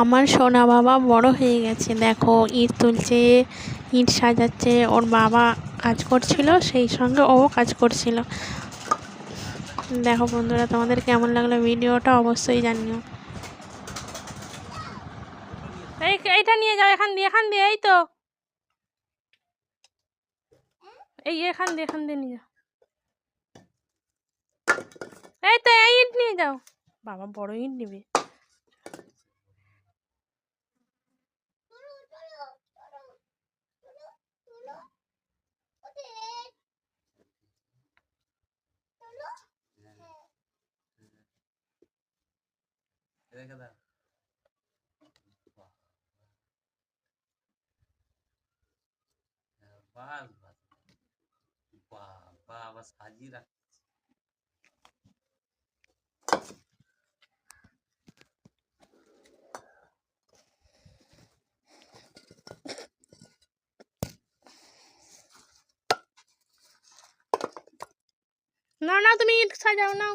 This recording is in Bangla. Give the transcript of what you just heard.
আমার সোনা বাবা বড় হয়ে গেছে, দেখো ইট তুলছে, ইট সাজাচ্ছে। ওর বাবা কাজ করছিল, সেই সঙ্গে ও কাজ করছিল। দেখো বন্ধুরা, তোমাদের কেমন লাগলো ভিডিওটা অবশ্যই জানিও। এইটা নিয়ে যাও, এখান দিয়ে এই তো এখান দিয়ে নিয়ে যাও। এই তো এই ইট নিয়ে যাও। বাবা বড় ইট নিবে। না তুমি ইট সাজাও না।